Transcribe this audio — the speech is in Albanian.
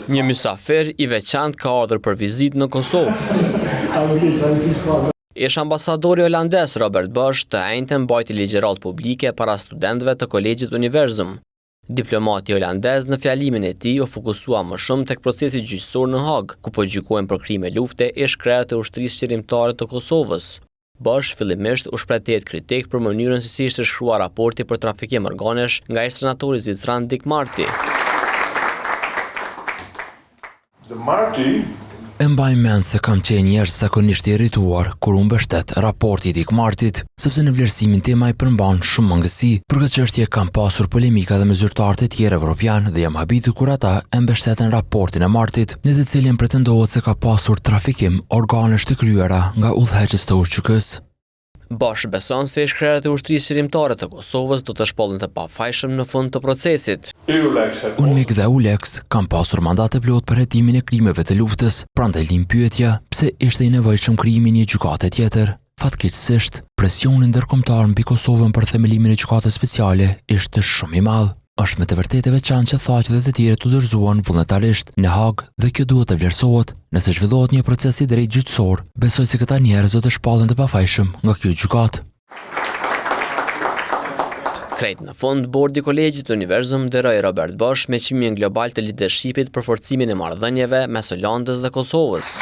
Një mysafir i veçantë ka ardhur për vizitë në Kosovë. Ish ambasadori holandez Robert Bosch të njëjtën mbajti ligjëratë publike para studentëve të Kolegjit Univerzum. Diplomati holandez në fjalimin e tij u fokusua më shumë tek procesi gjyqësor në Hag, ku po gjykohen për krime lufte ish krerët e ushtrisë qërimtare të Kosovës. Bosch fillimisht u shpreh të jetë kritik për mënyrën se si ishte shkruar raporti për trafikim organesh nga ish senatori zvicran Dick Marty. E mbaj mend se kam qenë jashtëzakonisht i irrituar kur u mbështet raporti i Dick Martyt, sepse në vlerësimin tim ai përmban shumë mangësi. Për këtë çështje kam pasur polemika dhe me zyrtarët e tjerë evropian dhe jam habitur kur ata e mbështeten raportin e Martyt, në të cilin pretendohet se ka pasur trafikim organesh të kryera nga udhëheqës të UÇK-s. Bosch beson se ish krerët e ushtrisë qërimtare të Kosovës do të shpollen të pafajshëm në fund të procesit. UNMIK dhe ULEX kanë pasur mandate plot për hetimin e krimeve të luftës, prandaj lim pyetja pse ishte i nevojshëm krijimi i një gjykate tjetër. Fatkeqësisht, presioni ndërkombëtar mbi Kosovën për themelimin e gjykatës speciale ishte shumë i madh. Është me të vërtetë veçantë që tha që dhe të tjerët u dorëzuan vullnetarisht në Hag dhe kjo duhet të vlerësohet. Nëse zhvillohet një proces i drejtë gjyqësor, besoj se këta njerëz do të shpallen të pafajshëm nga kjo gjykatë. Krejt në fund, bordi i Kolegjit Univerzum nderoi Robert Bosch me çmimin global të leadershipit për forcimin e marrëdhënieve mes Holandës dhe Kosovës.